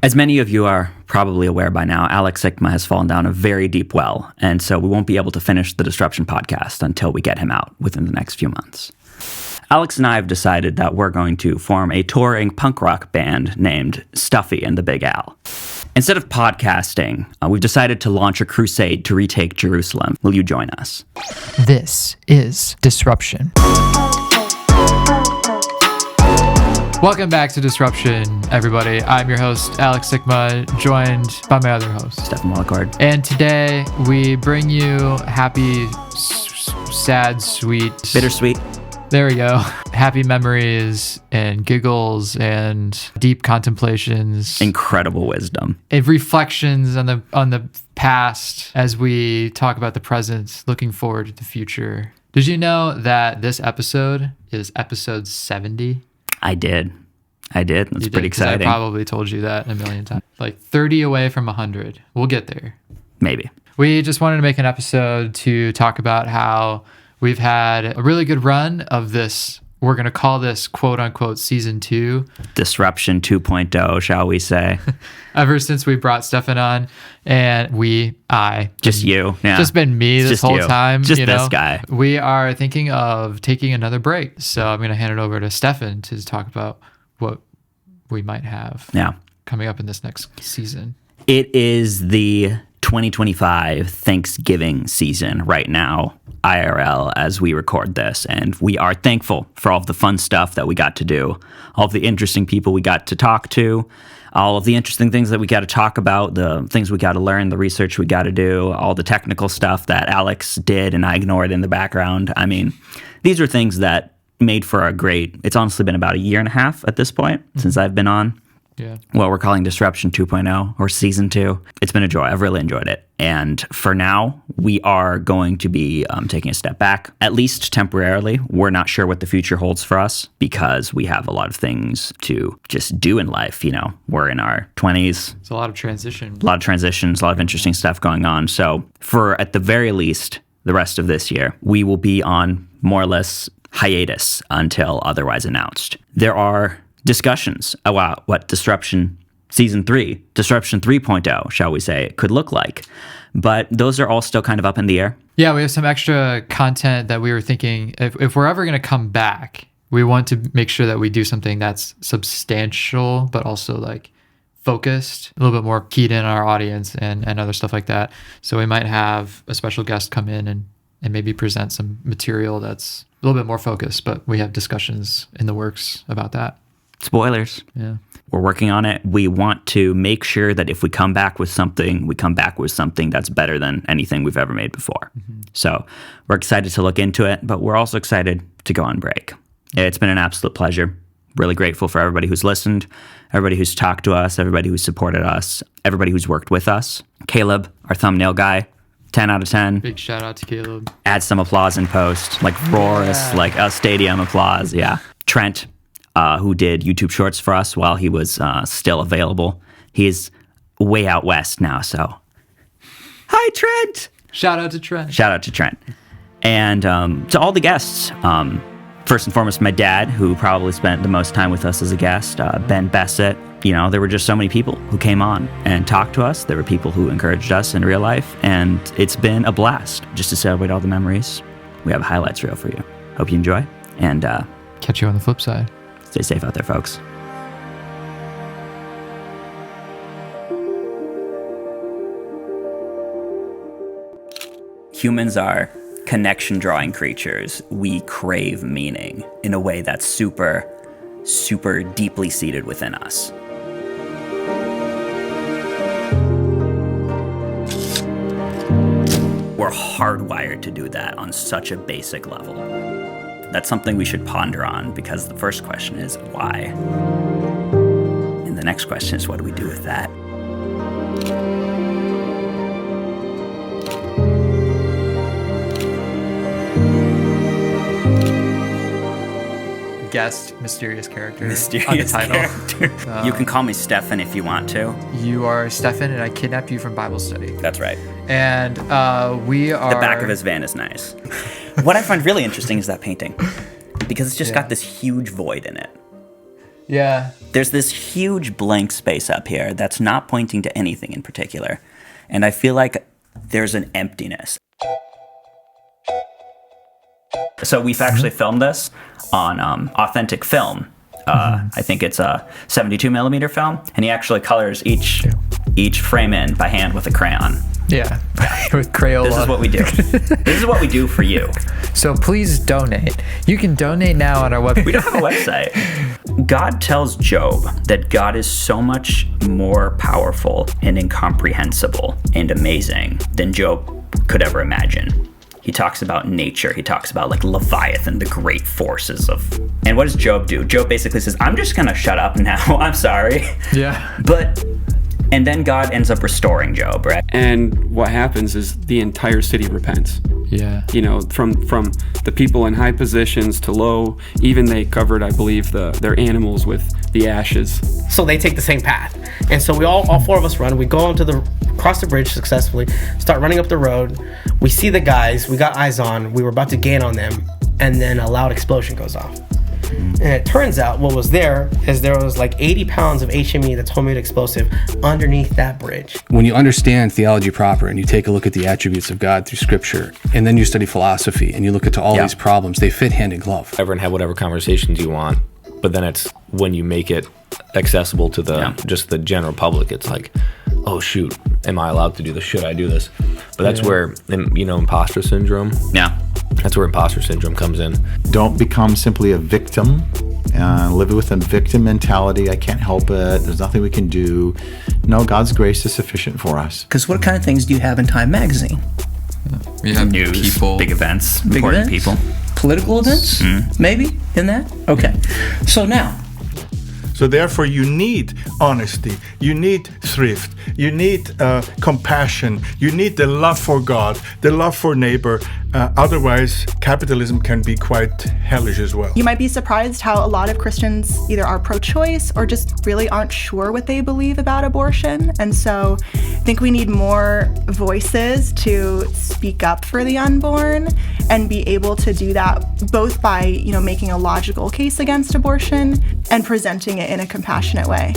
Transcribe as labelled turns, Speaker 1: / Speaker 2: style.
Speaker 1: As many of you are probably aware by now, Alex Sikma has fallen down a very deep well, and so we won't be able to finish the Disruption podcast until we get him out within the next few months. Alex and I have decided that we're going to form a touring punk rock band named Stuffy and the Big Al. Instead of podcasting, we've decided to launch a crusade to retake Jerusalem. Will you join us?
Speaker 2: This is Disruption. Welcome back to Disruption, everybody. I'm your host, Alex Sikma, joined by my other host,
Speaker 1: Stefan Walicord.
Speaker 2: And today we bring you happy, sad, sweet...
Speaker 1: Bittersweet.
Speaker 2: There we go. Happy memories and giggles and deep contemplations.
Speaker 1: Incredible wisdom.
Speaker 2: And reflections on the past as we talk about the present, looking forward to the future. Did you know that this episode is episode 70?
Speaker 1: I did. That's pretty exciting.
Speaker 2: I probably told you that a million times. Like 30 away from 100. We'll get there.
Speaker 1: Maybe.
Speaker 2: We just wanted to make an episode to talk about how we've had a really good run of this. We're going to call this quote unquote season 2. Disruption
Speaker 1: 2.0, shall we say.
Speaker 2: Ever since we brought Stefan on, and
Speaker 1: just you. Yeah.
Speaker 2: Just been me this whole time.
Speaker 1: Just this guy.
Speaker 2: We are thinking of taking another break. So I'm going to hand it over to Stefan to talk about what we might have coming up in this next season.
Speaker 1: It is the 2025 Thanksgiving season right now, IRL, as we record this. And we are thankful for all of the fun stuff that we got to do, all of the interesting people we got to talk to, all of the interesting things that we got to talk about, the things we got to learn, the research we got to do, all the technical stuff that Alex did and I ignored in the background. I mean, these are things that made for it's honestly been about a year and a half at this point since I've been on.
Speaker 2: Yeah.
Speaker 1: What we're calling Disruption 2.0 or Season 2. It's been a joy. I've really enjoyed it. And for now, we are going to be taking a step back, at least temporarily. We're not sure what the future holds for us because we have a lot of things to just do in life. You know, we're in our 20s.
Speaker 2: It's a lot of transition.
Speaker 1: A lot of transitions, a lot of interesting stuff going on. So for, at the very least, the rest of this year, we will be on more or less hiatus until otherwise announced. There are discussions about what Disruption Season 3, Disruption 3.0, shall we say, could look like. But those are all still kind of up in the air.
Speaker 2: Yeah, we have some extra content that we were thinking, if we're ever going to come back, we want to make sure that we do something that's substantial, but also like focused, a little bit more keyed in on our audience and other stuff like that. So we might have a special guest come in and maybe present some material that's a little bit more focused, but we have discussions in the works about that.
Speaker 1: Spoilers.
Speaker 2: Yeah.
Speaker 1: We're working on it. We want to make sure that if we come back with something, we come back with something that's better than anything we've ever made before. Mm-hmm. So we're excited to look into it, but we're also excited to go on break. It's been an absolute pleasure. Really grateful for everybody who's listened, everybody who's talked to us, everybody who's supported us, everybody who's worked with us. Caleb, our thumbnail guy, 10 out of 10.
Speaker 2: Big shout out to Caleb.
Speaker 1: Add some applause in post, like roars, like a stadium applause. Yeah. Trent, who did YouTube Shorts for us while he was still available. He's way out west now, so hi, Trent!
Speaker 2: Shout out to Trent.
Speaker 1: And to all the guests, first and foremost, my dad, who probably spent the most time with us as a guest, Ben Bassett. You know, there were just so many people who came on and talked to us. There were people who encouraged us in real life, and it's been a blast just to celebrate all the memories. We have a highlights reel for you. Hope you enjoy, and
Speaker 2: catch you on the flip side.
Speaker 1: Stay safe out there, folks. Humans are connection-drawing creatures. We crave meaning in a way that's super, super deeply seated within us. We're hardwired to do that on such a basic level. That's something we should ponder on, because the first question is why? And the next question is, what do we do with that?
Speaker 2: Guest, mysterious character.
Speaker 1: Mysterious character. You can call me Stefan if you want to.
Speaker 2: You are Stefan, and I kidnapped you from Bible study.
Speaker 1: That's right.
Speaker 2: And we are...
Speaker 1: The back of his van is nice. What I find really interesting is that painting, because it's just got this huge void in it.
Speaker 2: Yeah.
Speaker 1: There's this huge blank space up here that's not pointing to anything in particular. And I feel like there's an emptiness. So we've actually filmed this on authentic film. I think it's a 72 millimeter film, and he actually colors each frame in by hand with a crayon.
Speaker 2: Yeah. With Crayola.
Speaker 1: This is what we do. This is what we do for you.
Speaker 2: So please donate. You can donate now on our website.
Speaker 1: We don't have a website. God tells Job that God is so much more powerful and incomprehensible and amazing than Job could ever imagine. He talks about nature. He talks about like Leviathan, the great forces of... And what does Job do? Job basically says, I'm just going to shut up now. I'm sorry.
Speaker 2: Yeah.
Speaker 1: And then God ends up restoring Job, right?
Speaker 3: And what happens is the entire city repents.
Speaker 2: Yeah.
Speaker 3: You know, from the people in high positions to low, even they covered, I believe, their animals with the ashes.
Speaker 4: So they take the same path. And so we all four of us run. We go across the bridge successfully, start running up the road. We see the guys, we got eyes on, we were about to gain on them, and then a loud explosion goes off. And it turns out what was there was like 80 pounds of HME, that's homemade explosive, underneath that bridge.
Speaker 5: When you understand theology proper and you take a look at the attributes of God through scripture, and then you study philosophy and you look into all these problems, they fit hand in glove.
Speaker 6: Everyone have whatever conversations you want, but then it's when you make it accessible to just the general public, it's like, oh shoot, am I allowed to do this? Should I do this? But that's where, imposter syndrome.
Speaker 1: Yeah.
Speaker 6: That's where imposter syndrome comes in.
Speaker 7: Don't become simply a victim. Live with a victim mentality. I can't help it. There's nothing we can do. No, God's grace is sufficient for us.
Speaker 8: Because what kind of things do you have in Time magazine?
Speaker 2: We have
Speaker 1: News,
Speaker 2: people,
Speaker 1: big events,
Speaker 8: Big
Speaker 1: important
Speaker 8: events?
Speaker 1: people.
Speaker 8: Political events? Maybe in that? Okay. So now,
Speaker 9: So therefore, you need honesty, you need thrift, you need compassion, you need the love for God, the love for neighbor. Otherwise, capitalism can be quite hellish as well.
Speaker 10: You might be surprised how a lot of Christians either are pro-choice or just really aren't sure what they believe about abortion. And so I think we need more voices to speak up for the unborn and be able to do that both by, making a logical case against abortion and presenting it in a compassionate way.